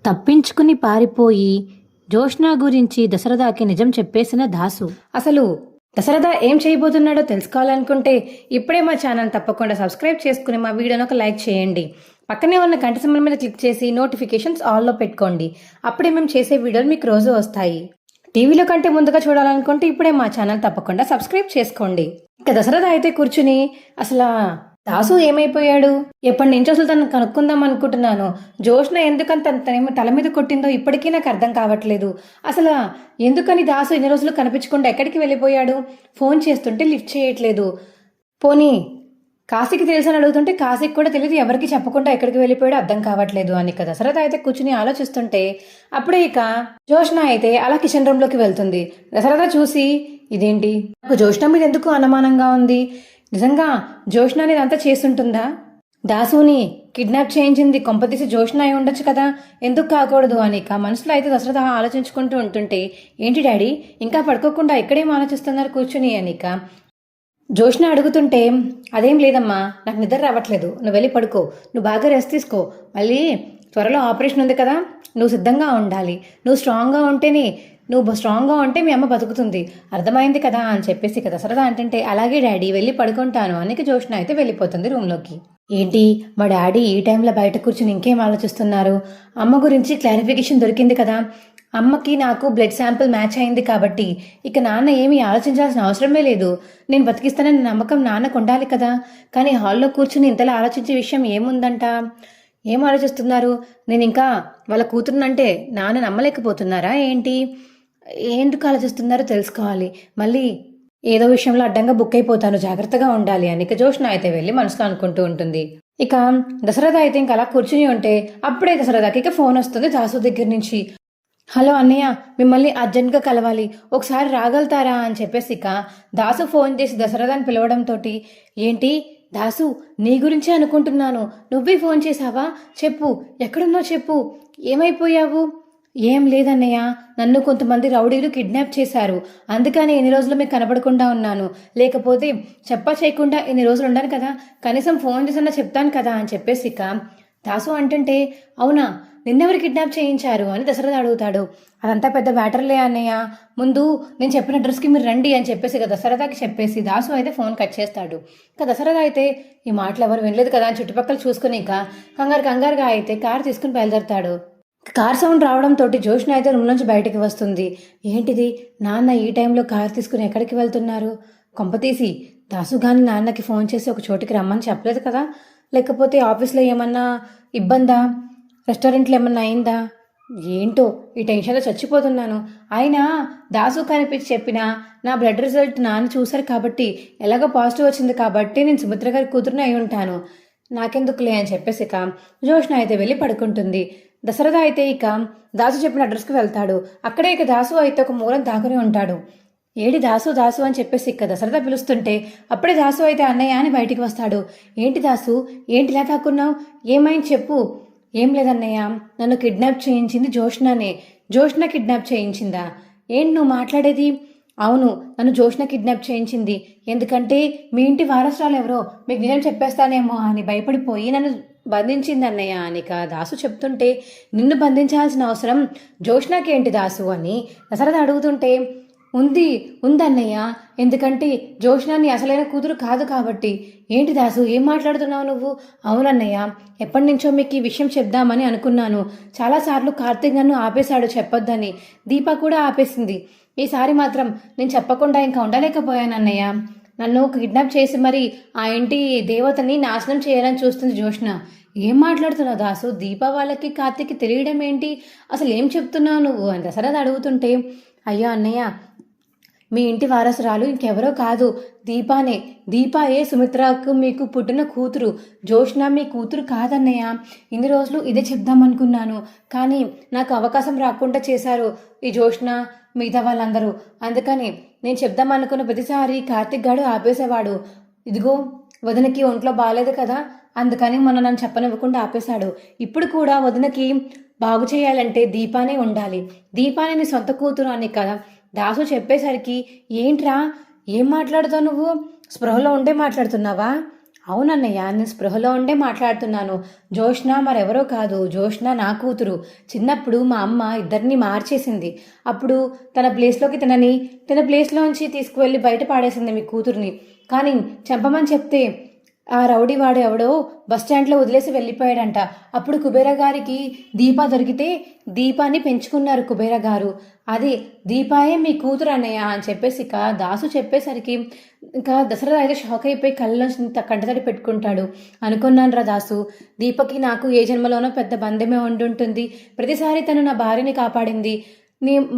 తప్పించుకుని పారిపోయి జోష్నా గురించి దశరథకి నిజం చెప్పేసిన దాసు. అసలు దశరథ ఏం చేయబోతున్నాడో తెలుసుకోవాలనుకుంటే ఇప్పుడే మా ఛానల్ తప్పకుండా సబ్స్క్రైబ్ చేసుకుని మా వీడియోని ఒక లైక్ చేయండి. పక్కనే ఉన్న గంట సింబల్ మీద క్లిక్ చేసి నోటిఫికేషన్స్ ఆల్లో పెట్టుకోండి. అప్పుడే మేము చేసే వీడియోలు మీకు రోజు వస్తాయి. టీవీలో కంటే ముందుగా చూడాలనుకుంటే ఇప్పుడే మా ఛానల్ తప్పకుండా సబ్స్క్రైబ్ చేసుకోండి. ఇక దశరథ అయితే కూర్చుని అసలు దాసు ఏమైపోయాడు, ఎప్పటి నుంచి అసలు తను కనుక్కుందాం అనుకుంటున్నాను. జోష్న ఎందుకని తనేమో తల మీద కొట్టిందో ఇప్పటికీ నాకు అర్థం కావట్లేదు. అసలు ఎందుకని దాసు ఇన్ని రోజులు కనిపించకుండా ఎక్కడికి వెళ్ళిపోయాడు? ఫోన్ చేస్తుంటే లిఫ్ట్ చేయట్లేదు. పోనీ కాశీకి తెలుసని అడుగుతుంటే కాశీకి కూడా తెలియదు, ఎవరికి చెప్పకుండా ఎక్కడికి వెళ్ళిపోయాడో అర్థం కావట్లేదు అని ఇక దశరథ అయితే కూర్చుని ఆలోచిస్తుంటే అప్పుడే ఇక జోష్న అయితే అలా కిచెన్ రూమ్లోకి వెళ్తుంది. దశరథ చూసి ఇదేంటి, నాకు జోష్న మీద ఎందుకు అనుమానంగా ఉంది? నిజంగా జోష్న అనేది అంతా చేస్తుంటుందా? దాసుని కిడ్నాప్ చేయించింది కొంపతీసి జోష్న అయి ఉండొచ్చు కదా, ఎందుకు కాకూడదు అని ఇక మనసులో అయితే దశరథ ఆలోచించుకుంటూ ఉంటుంటే ఏంటి డాడీ ఇంకా పడుకోకుండా ఇక్కడేం ఆలోచిస్తున్నారు కూర్చుని అని ఇక జోష్న అడుగుతుంటే అదేం లేదమ్మా, నాకు నిద్ర రావట్లేదు, నువ్వు వెళ్ళి పడుకో, నువ్వు బాగా రెస్ట్ తీసుకో, మళ్ళీ త్వరలో ఆపరేషన్ ఉంది కదా, నువ్వు సిద్ధంగా ఉండాలి, నువ్వు స్ట్రాంగ్గా ఉంటే మీ అమ్మ బతుకుతుంది, అర్థమైంది కదా అని చెప్పేసి కదా దశరథ అంటుంటే అలాగే డాడీ వెళ్ళి పడుకుంటాను అని జోష్న అయితే వెళ్ళిపోతుంది రూమ్లోకి. ఏంటి మా డాడీ ఈ టైంలో బయట కూర్చుని ఇంకేం ఆలోచిస్తున్నారు? అమ్మ గురించి క్లారిఫికేషన్ దొరికింది కదా, అమ్మకి నాకు బ్లడ్ శాంపిల్ మ్యాచ్ అయింది కాబట్టి ఇక నాన్న ఏమీ ఆలోచించాల్సిన అవసరమే లేదు, నేను బతికిస్తానని నమ్మకం నాన్నకు ఉండాలి కదా. కానీ హాల్లో కూర్చుని ఇంతలా ఆలోచించే విషయం ఏముందంట? ఏం ఆలోచిస్తున్నారు? నేను ఇంకా వాళ్ళ కూతురునంటే నాన్న నమ్మలేకపోతున్నారా ఏంటి? ఎందుకు ఆలోచిస్తున్నారో తెలుసుకోవాలి, మళ్ళీ ఏదో విషయంలో అడ్డంగా బుక్ అయిపోతాను, జాగ్రత్తగా ఉండాలి అని ఇక జోష్న అయితే వెళ్ళి మనసులో అనుకుంటూ ఉంటుంది. ఇక దశరథ అయితే ఇంకా అలా కూర్చుని ఉంటే అప్పుడే దశరథకి ఇక ఫోన్ వస్తుంది దాసు దగ్గర నుంచి. హలో అన్నయ్య, మిమ్మల్ని అర్జెంట్గా కలవాలి, ఒకసారి రాగలుగుతారా అని చెప్పేసి ఇక దాసు ఫోన్ చేసి దశరథని పిలవడంతో ఏంటి దాసు, నీ గురించే అనుకుంటున్నాను, నువ్వే ఫోన్ చేసావా? చెప్పు, ఎక్కడున్నావు చెప్పు, ఏమైపోయావు? ఏం లేదన్నయ్య, నన్ను కొంతమంది రౌడీలు కిడ్నాప్ చేశారు, అందుకని ఎన్ని రోజులు మీకు కనబడకుండా ఉన్నాను, లేకపోతే చెప్పా చేయకుండా ఎన్ని రోజులు ఉండాను కదా, కనీసం ఫోన్ చేసన్నా చెప్తాను కదా అని చెప్పేసి ఇక దాసు అంటుంటే అవునా, నిన్నెవరు కిడ్నాప్ చేయించారు అని దశరథ అడుగుతాడు. అదంతా పెద్ద బ్యాటర్లే అన్నయ్య, ముందు నేను చెప్పిన అడ్రస్కి మీరు రండి అని చెప్పేసి ఇక దశరథకి చెప్పేసి దాసు అయితే ఫోన్ కట్ చేస్తాడు. ఇక దశరథ అయితే ఈ మాటలు ఎవరు వినలేదు కదా అని చుట్టుపక్కల చూసుకుని ఇక కంగారుగా అయితే కారు తీసుకుని బయలుదేరతాడు. కార్ సౌండ్ రావడంతో జోష్న అయితే రూమ్ నుంచి బయటకు వస్తుంది. ఏంటిది, నాన్న ఈ టైంలో కారు తీసుకుని ఎక్కడికి వెళ్తున్నారు? కొంపతీసి దాసు గాని నాన్నకి ఫోన్ చేసి ఒక చోటికి రమ్మని చెప్పలేదు కదా, లేకపోతే ఆఫీస్లో ఏమన్నా ఇబ్బందా, రెస్టారెంట్లో ఏమన్నా అయిందా? ఏంటో ఈ టెన్షన్లో చచ్చిపోతున్నాను. అయినా దాసు కనిపించి చెప్పినా నా బ్లడ్ రిజల్ట్ నాన్న చూశారు కాబట్టి ఎలాగో పాజిటివ్ వచ్చింది కాబట్టి నేను సుమిత్ర గారి కూతురుని అయి ఉంటాను, నాకెందుకులే అని చెప్పేసి ఇక జోష్న అయితే వెళ్ళి పడుకుంటుంది. దశరథ అయితే ఇక దాసు చెప్పిన అడ్రస్కి వెళ్తాడు. అక్కడే ఇక దాసు అయితే ఒక మూలం దాకుని ఉంటాడు. ఏడి దాసు అని చెప్పేసి ఇక దశరథ పిలుస్తుంటే అప్పుడే దాసు అయితే అన్నయ్య అని బయటికి వస్తాడు. ఏంటి దాసు, ఏంటి ఇలా దాక్కున్నావు, ఏమైంది చెప్పు. ఏం లేదన్నయ్య, నన్ను కిడ్నాప్ చేయించింది జోష్న కిడ్నాప్ చేయించిందా? ఏంటి నువ్వు మాట్లాడేది? అవును, నన్ను జోష్న కిడ్నాప్ చేయించింది, ఎందుకంటే మీ ఇంటి వారసురాలు ఎవరో మీకు నిజం చెప్పేస్తానేమో అని భయపడిపోయి నన్ను బంధించింది అన్నయ్య అని దాసు చెప్తుంటే నిన్ను బంధించాల్సిన అవసరం జోష్నకేంటి దాసు అని దశరథ అడుగుతుంటే ఉందన్నయ్య, ఎందుకంటే జోష్నాని అసలైన కూతురు కాదు కాబట్టి. ఏంటి దాసు, ఏం మాట్లాడుతున్నావు నువ్వు? అవునన్నయ్య, ఎప్పటి నుంచో మీకు ఈ విషయం చెప్దామని అనుకున్నాను, చాలాసార్లు కార్తీక్ నన్ను ఆపేశాడు చెప్పొద్దని, దీప కూడా ఆపేసింది, ఈసారి మాత్రం నేను చెప్పకుండా ఇంకా ఉండలేకపోయానన్నయ్య. నన్ను కిడ్నాప్ చేసి మరి ఆ ఇంటి దేవతని నాశనం చేయాలని చూస్తుంది జోష్న. ఏం మాట్లాడుతున్నావు దాసు, దీప వాళ్ళకి కార్తీక్కి తెలియడం ఏంటి, అసలు ఏం చెప్తున్నావు నువ్వు అని దశరథ అడుగుతుంటే అయ్యో అన్నయ్య, మీ ఇంటి వారసురాలు ఇంకెవరో కాదు, దీపాయే సుమిత్రకు మీకు పుట్టిన కూతురు, జోష్న మీ కూతురు కాదన్నయ్య. ఇన్ని రోజులు ఇదే చెప్దామనుకున్నాను, కానీ నాకు అవకాశం రాకుండా చేశారు ఈ జోష్న మిగతా వాళ్ళందరూ, అందుకని నేను చెప్దామనుకున్న ప్రతిసారి కార్తీక్ గాడు ఆపేసేవాడు. ఇదిగో వదినకి ఒంట్లో బాగాలేదు కదా, అందుకని మొన్న నన్ను చెప్పనివ్వకుండా ఆపేశాడు. ఇప్పుడు కూడా వదినకి బాగు చేయాలంటే దీపానే ఉండాలి, దీపానే నీ సొంత కూతురు అని కదా దాసు చెప్పేసరికి ఏంట్రా, ఏం మాట్లాడుతావు నువ్వు, స్పృహలో ఉండే మాట్లాడుతున్నావా? అవునన్నయ్య, నేను స్పృహలో ఉండే మాట్లాడుతున్నాను. జోష్న మరెవరో కాదు, జోష్న నా కూతురు. చిన్నప్పుడు మా అమ్మ ఇద్దరిని మార్చేసింది. అప్పుడు తన ప్లేస్లోంచి తీసుకువెళ్ళి బయట పాడేసింది మీ కూతుర్ని. కానీ చంపమని చెప్తే ఆ రౌడీ వాడు ఎవడో బస్టాండ్లో వదిలేసి వెళ్ళిపోయాడంట. అప్పుడు కుబేర గారికి దీప దొరికితే దీపాన్ని పెంచుకున్నారు కుబేర గారు. అది దీపాయే మీ కూతురు అన్నయ్య అని చెప్పేసి ఇక దాసు చెప్పేసరికి ఇంకా దసరా అయితే షాక్ అయిపోయి కళ్ళలో కంటతడి పెట్టుకుంటాడు. అనుకున్నాను రా దాసు, దీపకి నాకు ఏ జన్మలోనో పెద్ద బంధమే ఉండుంటుంది. ప్రతిసారి తను నా భార్యని కాపాడింది,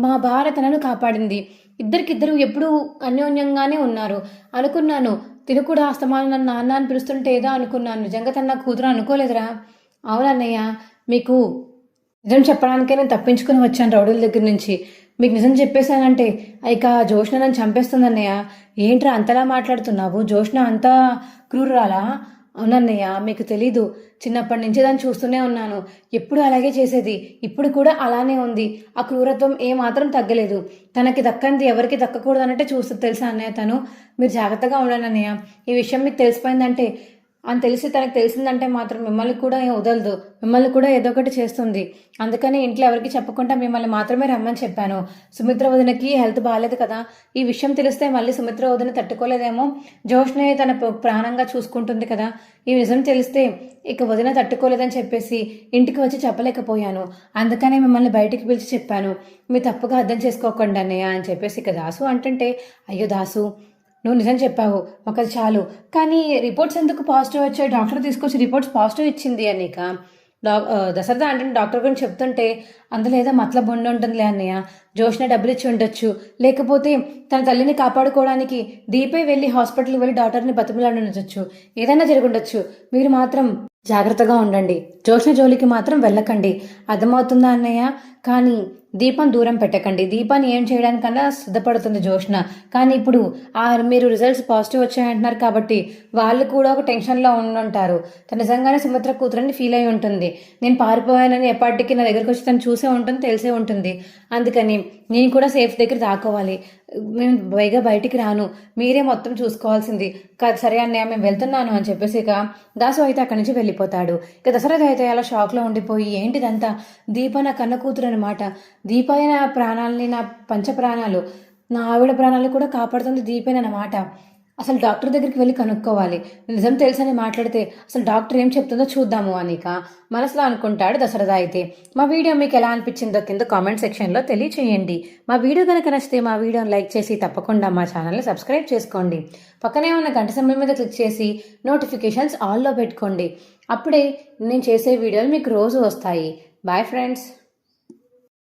మా భార్య తనను కాపాడింది. ఇద్దరికిద్దరు ఎప్పుడూ అన్యోన్యంగానే ఉన్నారు అనుకున్నాను. తిను కూడా అస్తమానం నన్ను నాన్న అని పిలుస్తుంటే ఏదో అనుకున్నాను. నిజంగా తన నా కూతురు అనుకోలేదురా. అవునన్నయ్య, మీకు నిజం చెప్పడానికే నేను తప్పించుకుని వచ్చాను రౌడీల దగ్గర నుంచి. మీకు నిజం చెప్పేశానంటే ఇక జోష్న నన్ను చంపేస్తుందన్నయ్య. ఏంట్రా అంతలా మాట్లాడుతున్నావు? జోష్న అంతా క్రూరాలా? అవునన్నయ్య, మీకు తెలీదు. చిన్నప్పటి నుంచి దాన్ని చూస్తూనే ఉన్నాను. ఎప్పుడు అలాగే చేసేది, ఇప్పుడు కూడా అలానే ఉంది. ఆ క్రూరత్వం ఏమాత్రం తగ్గలేదు. తనకి దక్కంది ఎవరికి దక్కకూడదు అన్నట్టే చూస్తుంది తెలుసా అన్నయ్య తను. మీరు జాగ్రత్తగా ఉండండి అన్నయ్య. ఈ విషయం మీకు తెలిసిపోయిందంటే అని తెలిసి తనకు తెలిసిందంటే మాత్రం మిమ్మల్ని కూడా వదలదు, మిమ్మల్ని కూడా ఏదో ఒకటి చేస్తుంది. అందుకని ఇంట్లో ఎవరికి చెప్పకుండా మిమ్మల్ని మాత్రమే రమ్మని చెప్పాను. సుమిత్ర వదినకి హెల్త్ బాగాలేదు కదా, ఈ విషయం తెలిస్తే మళ్ళీ సుమిత్ర వదిన తట్టుకోలేదేమో. జోష్నే తన ప్రాణంగా చూసుకుంటుంది కదా, ఈ నిజం తెలిస్తే ఇక వదిన తట్టుకోలేదని చెప్పేసి ఇంటికి వచ్చి చెప్పలేకపోయాను. అందుకనే మిమ్మల్ని బయటికి పిలిచి చెప్పాను. మీరు తప్పుగా అర్థం చేసుకోకండి అన్నయ్య అని చెప్పేసి ఇక దాసు అంటుంటే, అయ్యో దాసు, నువ్వు నిజం చెప్పావు, మాకు అది చాలు. కానీ రిపోర్ట్స్ ఎందుకు పాజిటివ్ వచ్చాయి? డాక్టర్ తీసుకొచ్చి రిపోర్ట్స్ పాజిటివ్ ఇచ్చింది అన్నయ్య. దశరథ అంటే డాక్టర్ గురించి చెప్తుంటే అందులో ఏదో మతలబు ఉండి ఉంటుందిలే అన్నయ్య. జోష్న డబ్బులు ఇచ్చి ఉండొచ్చు, లేకపోతే తన తల్లిని కాపాడుకోవడానికి దీపే వెళ్ళి హాస్పిటల్కి వెళ్ళి డాక్టర్ని బతిమలాడి ఉండొచ్చు. ఏదైనా జరుగుండొచ్చు. మీరు మాత్రం జాగ్రత్తగా ఉండండి. జోష్న జోలికి మాత్రం వెళ్ళకండి. అర్థమవుతుందా అన్నయ్య? కానీ దీపం దూరం పెట్టకండి. దీపాన్ని ఏం చేయడానికన్నా సిద్ధపడుతుంది జోష్న. కానీ ఇప్పుడు మీరు రిజల్ట్స్ పాజిటివ్ వచ్చాయంటున్నారు కాబట్టి వాళ్ళు కూడా ఒక టెన్షన్లో ఉండుంటారు. తను నిజంగానే సుమిత్ర కూతురని ఫీల్ అయి ఉంటుంది. నేను పారిపోయానని ఎప్పటికీ నా దగ్గరకు వచ్చి తను చూసే ఉంటుంది, తెలిసే ఉంటుంది. అందుకని నేను కూడా సేఫ్ దగ్గర దాక్కోవాలి. మేము బయటికి రాను, మీరే మొత్తం చూసుకోవాల్సింది. సరే అన్నయ్య, మేము వెళ్తున్నాను అని చెప్పేసి ఇక దాసు అయితే అక్కడి నుంచి వెళ్ళిపోతాడు. ఇక దశరథ అయితే అలా షాక్లో ఉండిపోయి, ఏంటిదంతా? దీప నా కన్న కూతురు అనమాట. దీపే నా ప్రాణాలని, నా పంచ ప్రాణాలు, నా ఆవిడ ప్రాణాలు కూడా కాపాడుతుంది దీపేనమాట. అసలు డాక్టర్ దగ్గరికి వెళ్ళి కనుక్కోవాలి. నిజం తెలుసని మాట్లాడితే అసలు డాక్టర్ ఏం చెప్తుందో చూద్దాము అనిక మనసులో అనుకుంటాడు దశరథ అయితే. మా వీడియో మీకు ఎలా అనిపించిందో కింద కామెంట్ సెక్షన్లో తెలియచేయండి. మా వీడియో కనుక నచ్చితే మా వీడియోని లైక్ చేసి తప్పకుండా మా ఛానల్ని సబ్స్క్రైబ్ చేసుకోండి. పక్కనే ఉన్న గంట సింబల్ మీద క్లిక్ చేసి నోటిఫికేషన్స్ ఆల్లో పెట్టుకోండి. అప్పుడే నేను చేసే వీడియోలు మీకు రోజు వస్తాయి. Bye friends.